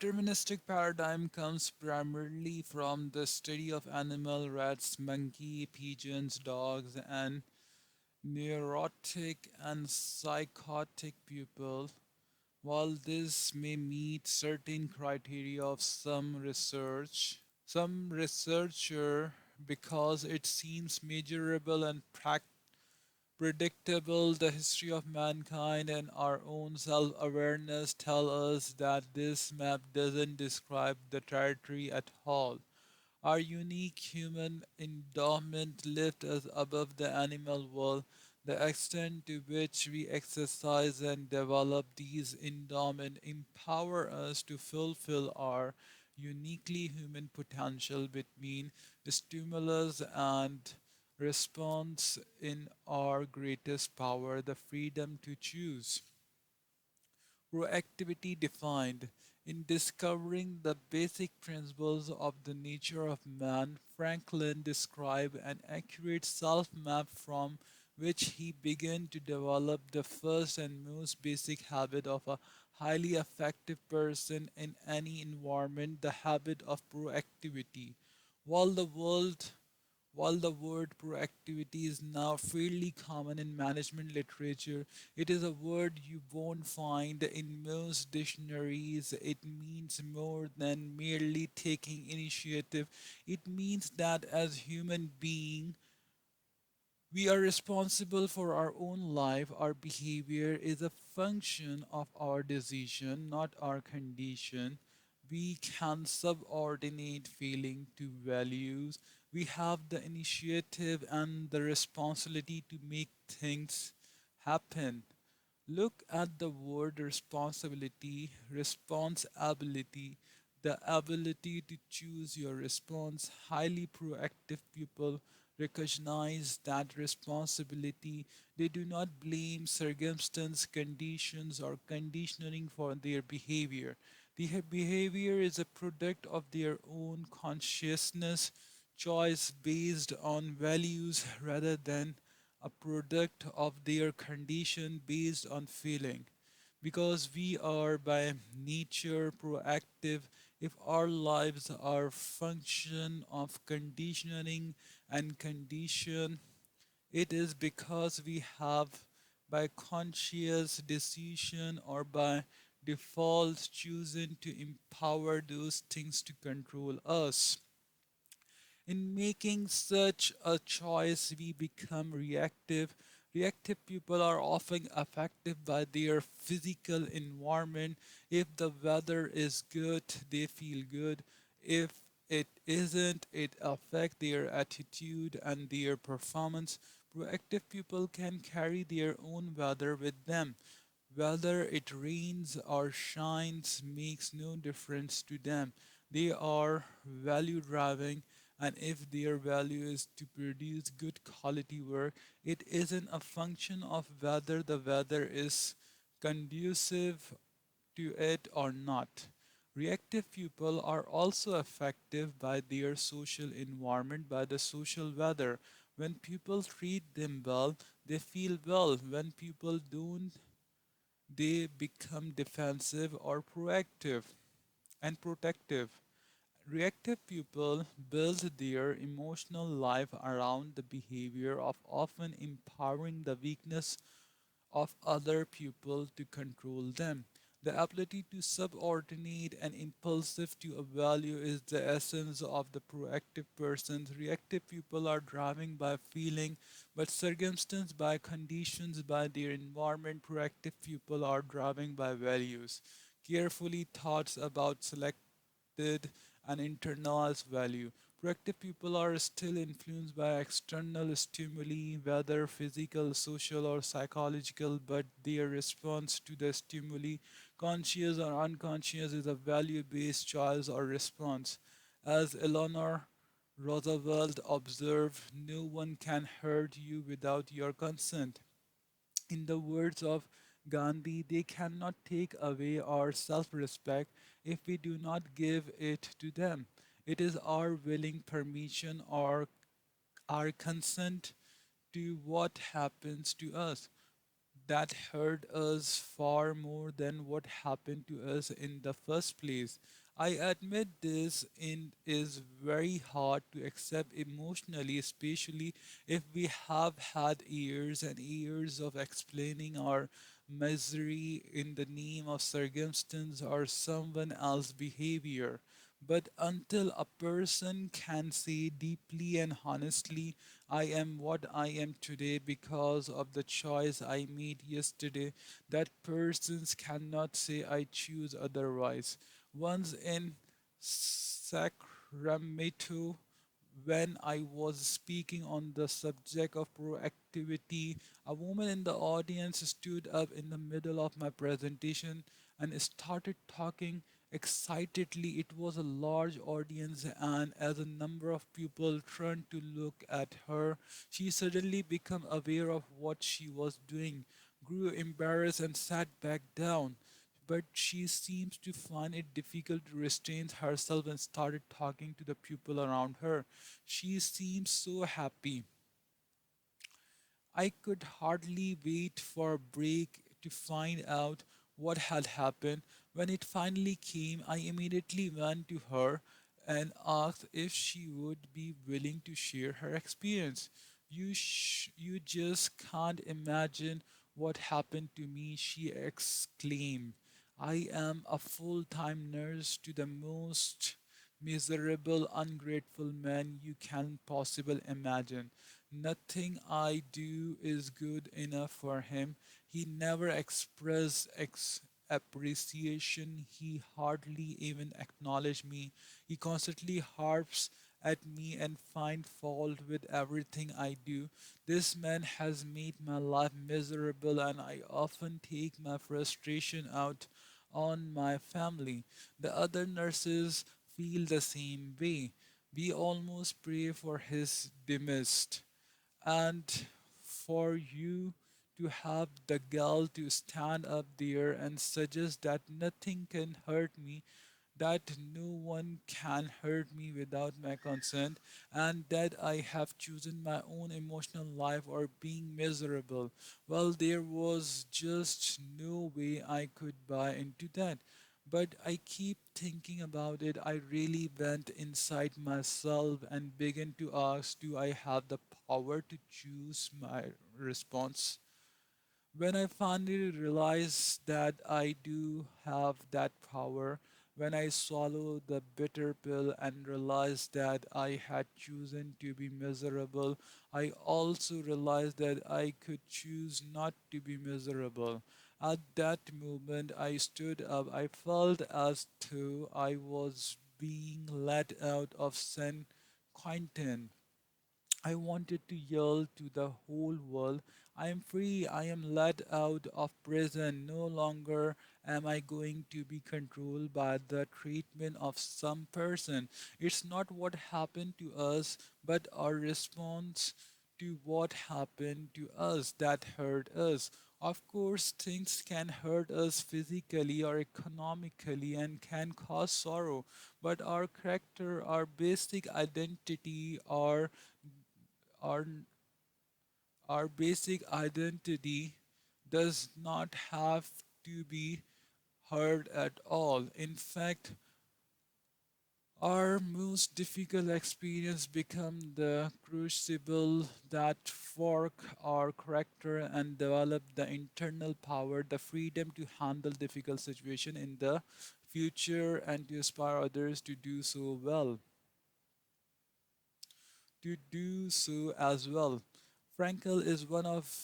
Deterministic paradigm comes primarily from the study of animal rats, monkey, pigeons, dogs, and neurotic and psychotic people. While this may meet certain criteria of some researcher because it seems measurable and predictable, the history of mankind and our own self awareness tell us that this map doesn't describe the territory at all. Our unique human endowment lifts us above the animal world. The extent to which we exercise and develop these endowments empower us to fulfill our uniquely human potential between stimulus and response in our greatest power, the freedom to choose. Proactivity defined. In discovering the basic principles of the nature of man, Franklin described an accurate self map from which he began to develop the first and most basic habit of a highly effective person in any environment, the habit of proactivity. While the world while the word proactivity is now fairly common in management literature, it is a word you won't find in most dictionaries. It means more than merely taking initiative. It means that as human beings, we are responsible for our own life. Our behavior is a function of our decision, not our condition. We can subordinate feeling to values. We have the initiative and the responsibility to make things happen. Look at the word responsibility, responsibility, the ability to choose your response. Highly proactive people recognize that responsibility. They do not blame circumstance, conditions, or conditioning for their behavior. The behavior is a product of their own consciousness, choice based on values rather than a product of their condition based on feeling. Because we are by nature proactive, if our lives are function of conditioning and condition, it is because we have by conscious decision or by default chosen to empower those things to control us. In making such a choice, we become reactive. Reactive people are often affected by their physical environment. If the weather is good, they feel good. If it isn't, it affects their attitude and their performance. Proactive people can carry their own weather with them. Whether it rains or shines makes no difference to them. They are value driving, and if their value is to produce good quality work, it isn't a function of whether the weather is conducive to it or not. Reactive people are also affected by their social environment, by the social weather. When people treat them well, they feel well. When people don't, they become defensive or proactive and protective. Reactive people build their emotional life around the behavior of often empowering the weakness of other people to control them. The ability to subordinate an impulsive to a value is the essence of the proactive person. Reactive people are driven by feeling, but circumstanced by conditions, by their environment. Proactive people are driven by values. Carefully thoughts about selected and internalized value. Proactive people are still influenced by external stimuli, whether physical, social, or psychological, but their response to the stimuli, conscious or unconscious, is a value based choice or response. As Eleanor Roosevelt observed, no one can hurt you without your consent. In the words of Gandhi, they cannot take away our self respect if we do not give it to them. It is our willing permission or our consent to what happens to us. that hurt us far more than what happened to us in the first place. I admit this in is very hard to accept emotionally, especially if we have had years and years of explaining our misery in the name of circumstance or someone else's behavior. But until a person can say deeply and honestly, I am what I am today because of the choice I made yesterday, that persons cannot say I choose otherwise. Once in Sacramento, when I was speaking on the subject of proactivity, a woman in the audience stood up in the middle of my presentation and started talking excitedly. It was a large audience, and as a number of people turned to look at her, she suddenly became aware of what she was doing, grew embarrassed, and sat back down. But she seems to find it difficult to restrain herself and started talking to the people around her. She seemed so happy. I could hardly wait for a break to find out what had happened. When it finally came, I immediately went to her and asked if she would be willing to share her experience. You just can't imagine what happened to me, she exclaimed. I am a full time nurse to the most miserable, ungrateful man you can possibly imagine. Nothing I do is good enough for him. He never expressed appreciation. He hardly even acknowledged me. He constantly harps at me and find fault with everything I do. This man has made my life miserable, and I often take my frustration out on my family. The other nurses feel the same way. We almost pray for his demise. And for you to have the gall to stand up there and suggest that nothing can hurt me, that no one can hurt me without my consent, and that I have chosen my own emotional life or being miserable. Well, there was just no way I could buy into that. But I keep thinking about it. I really went inside myself and began to ask, do I have the power to choose my response? When I finally realized that I do have that power, when I swallowed the bitter pill and realized that I had chosen to be miserable, I also realized that I could choose not to be miserable. At that moment, I stood up. I felt as though I was being let out of San Quentin. I wanted to yell to the whole world, I am free, I am let out of prison. No longer am I going to be controlled by the treatment of some person. It's not what happened to us, but our response to what happened to us that hurt us. Of course, things can hurt us physically or economically and can cause sorrow, but our character, our basic identity, our our basic identity does not have to be hurt at all. In fact, our most difficult experience become the crucible that fork our character and develop the internal power, the freedom to handle difficult situation in the future and to inspire others to do so well. To do so as well. Frankel is one of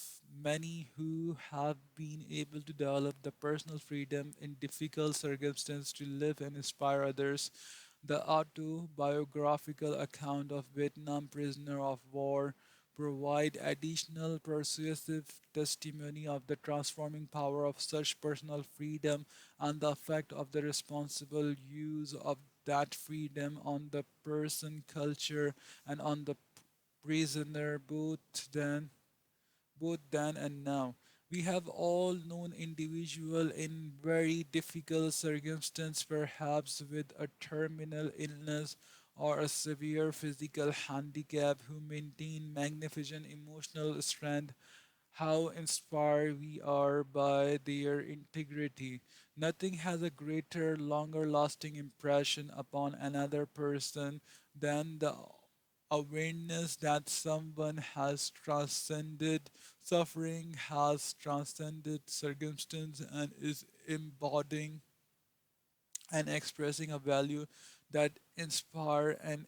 many who have been able to develop the personal freedom in difficult circumstances to live and inspire others. The autobiographical account of Vietnam prisoner of war provide additional persuasive testimony of the transforming power of such personal freedom and the effect of the responsible use of that freedom on the person culture and on the prisoner both then and now. We have all known individual in very difficult circumstance, perhaps with a terminal illness or a severe physical handicap, who maintain magnificent emotional strength, how inspired we are by their integrity. Nothing has a greater, longer lasting impression upon another person than the awareness that someone has transcended suffering, has transcended circumstance, and is embodying and expressing a value that inspire and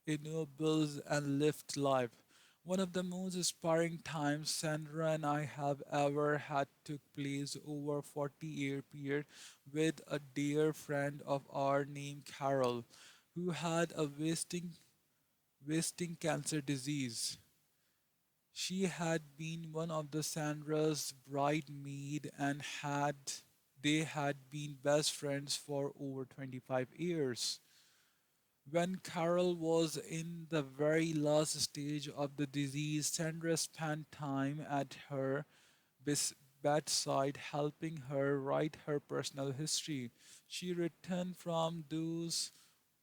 ennobles and lifts life. One of the most inspiring times Sandra and I have ever had took place over 40-year period with a dear friend of ours named Carol, who had a wasting cancer disease. She had been one of the Sandra's bridesmaid and they had been best friends for over 25 years. When Carol was in the very last stage of the disease, Sandra spent time at her bes- bedside helping her write her personal history. She returned from those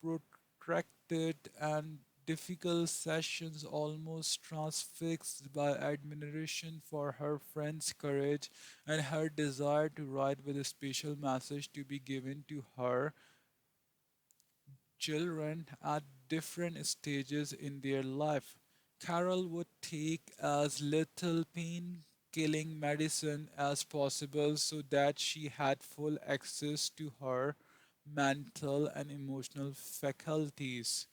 protracted and difficult sessions almost transfixed by admiration for her friend's courage and her desire to write with a special message to be given to her children at different stages in their life. Carol would take as little pain killing medicine as possible so that she had full access to her mental and emotional faculties.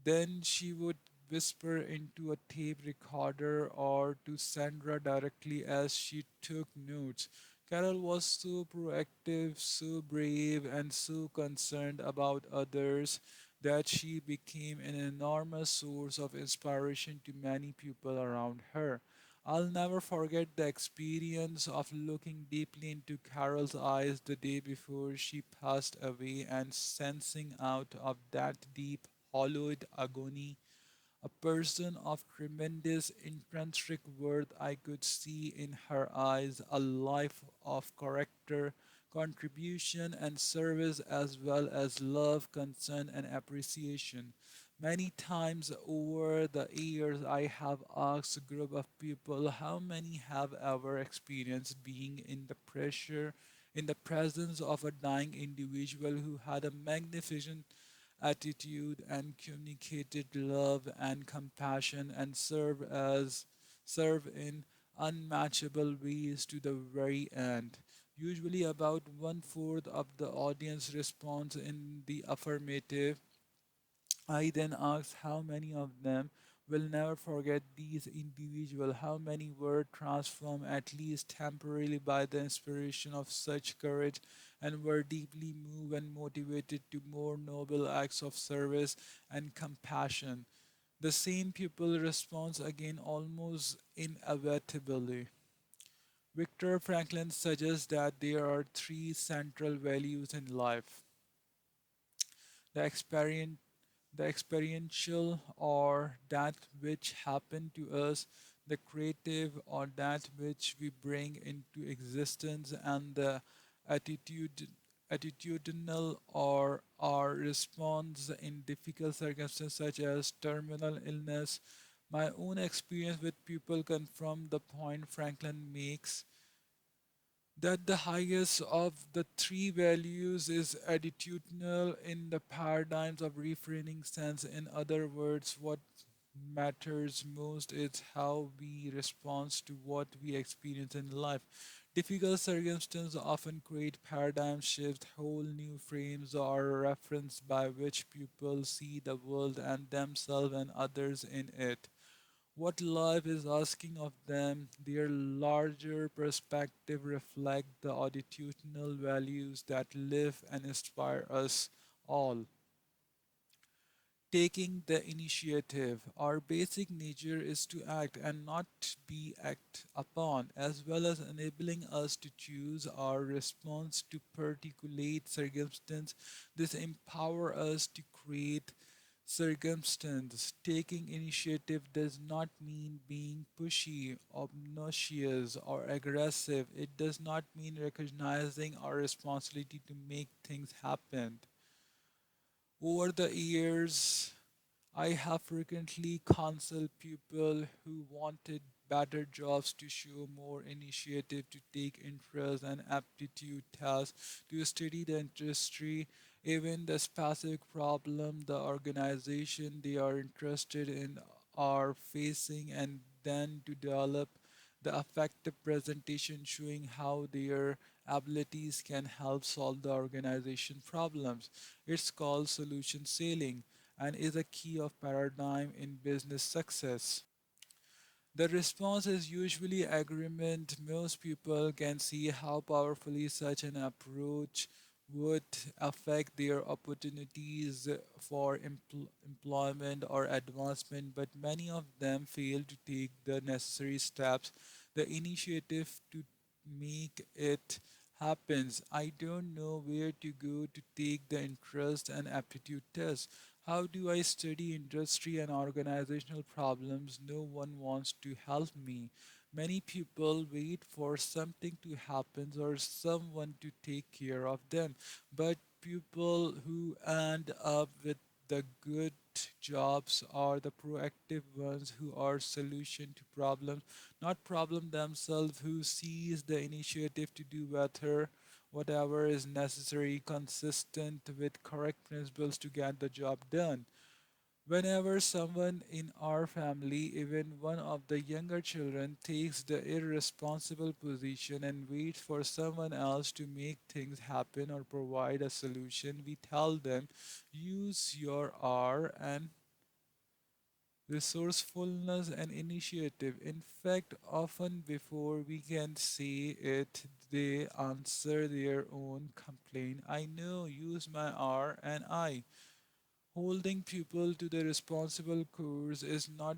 Then she would whisper into a tape recorder or to Sandra directly as she took notes. Carol was so proactive, so brave, and so concerned about others that she became an enormous source of inspiration to many people around her. I'll never forget the experience of looking deeply into Carol's eyes the day before she passed away and sensing out of that deep hollowed agony, a person of tremendous intrinsic worth. I could see in her eyes a life of character, contribution, and service, as well as love, concern, and appreciation. Many times over the years, I have asked a group of people how many have ever experienced being in the presence of a dying individual who had a magnificent attitude and communicated love and compassion and serve in unmatchable ways to the very end. Usually about one fourth of the audience responds in the affirmative. I then asked how many of them will never forget these individuals, how many were transformed at least temporarily by the inspiration of such courage and were deeply moved and motivated to more noble acts of service and compassion. The same people respond again almost inevitably. Viktor Franklin suggests that there are three central values in life: the experience the experiential or that which happened to us, the creative or that which we bring into existence, and the attitude, attitudinal or our response in difficult circumstances such as terminal illness. My own experience with people confirm the point Franklin makes that the highest of the three values is attitudinal in the paradigms of refraining sense. In other words, what matters most is how we respond to what we experience in life. Difficult circumstances often create paradigm shifts, whole new frames or reference by which people see the world and themselves and others in it. What life is asking of them, their larger perspective reflect the attitudinal values that live and inspire us all. Taking the initiative, our basic nature is to act and not be acted upon, as well as enabling us to choose our response to particular circumstance. This empower us to create circumstance. Taking initiative does not mean being pushy, obnoxious, or aggressive. It does not mean recognizing our responsibility to make things happen. Over the years, I have frequently counseled people who wanted better jobs, to show more initiative, to take interest and aptitude tests, to study the industry, even the specific problem the organization they are interested in are facing, and then to develop the effective presentation showing how their abilities can help solve the organization problems. It's called solution selling and is a key of paradigm in business success. The response is usually agreement. Most people can see how powerfully such an approach would affect their opportunities for employment or advancement, but many of them fail to take the necessary steps, the initiative to make it happens. I don't know where to go to take the interest and aptitude test. How do I study industry and organizational problems? No one wants to help me. Many people wait for something to happen or someone to take care of them. But people who end up with the good jobs are the proactive ones who are solution to problems, not problem themselves, who sees the initiative to do better whatever is necessary, consistent with correct principles to get the job done. Whenever someone in our family, even one of the younger children, takes the irresponsible position and waits for someone else to make things happen or provide a solution, we tell them use your R and resourcefulness and initiative. In fact, often before we can say it, they answer their own complaint. I know, use my R and I. Holding people to the responsible course is not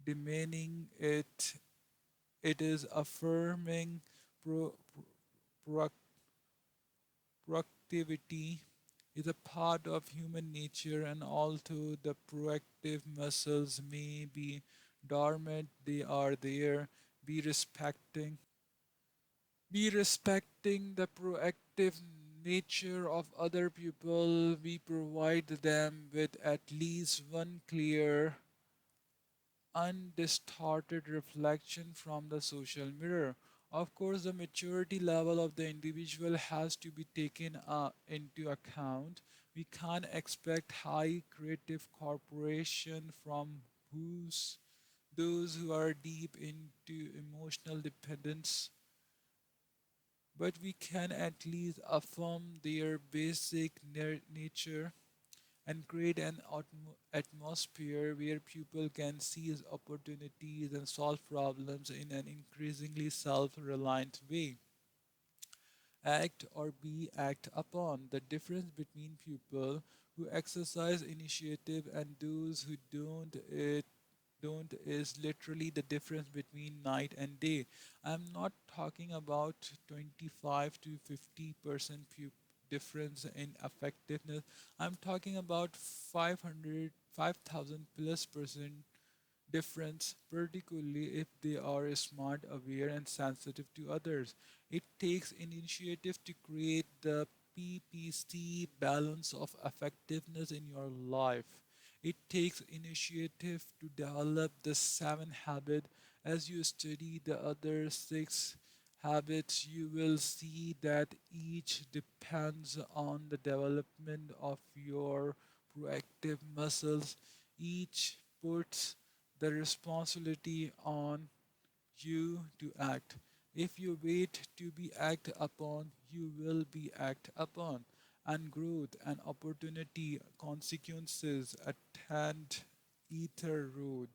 demeaning it, it is affirming pro, pro, proactivity is a part of human nature, and although the proactive muscles may be dormant, they are there. Be respecting, be respecting the proactive nature of other people. We provide them with at least one clear undistorted reflection from the social mirror. Of course, the maturity level of the individual has to be taken into account. We can't expect high creative corporation from whose those who are deep into emotional dependence, but we can at least affirm their basic nature and create an atmosphere where people can seize opportunities and solve problems in an increasingly self reliant way. Act or be act upon. The difference between people who exercise initiative and those who don't is literally the difference between night and day. I'm not talking about 25 to 50% difference in effectiveness. I'm talking about 500, 5,000 plus percent difference, particularly if they are smart, aware, and sensitive to others. It takes initiative to create the PPC balance of effectiveness in your life. It takes initiative to develop the seven habits. As you study the other six habits, you will see that each depends on the development of your proactive muscles. Each puts the responsibility on you to act. If you wait to be acted upon, you will be acted upon. And growth and opportunity consequences attend either road.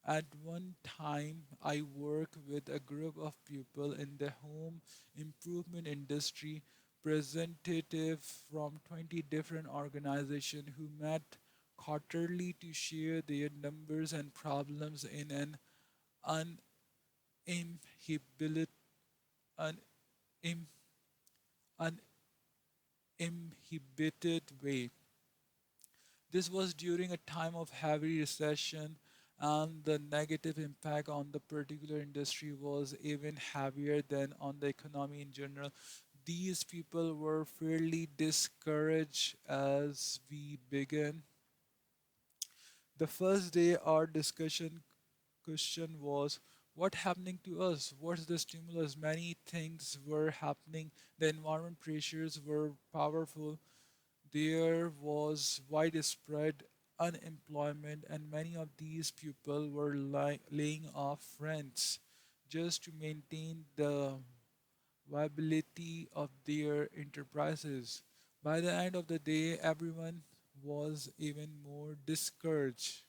At one time, I worked with a group of people in the home improvement industry, representatives from 20 different organizations who met quarterly to share their numbers and problems in an uninhibited, unim, uninhibited way. This was during a time of heavy recession, and the negative impact on the particular industry was even heavier than on the economy in general. These people were fairly discouraged as we began. The first day, our discussion question was, what happening to us? What's the stimulus? Many things were happening. The environment pressures were powerful. There was widespread unemployment, and many of these people were laying off rents just to maintain the viability of their enterprises. By the end of the day, everyone was even more discouraged.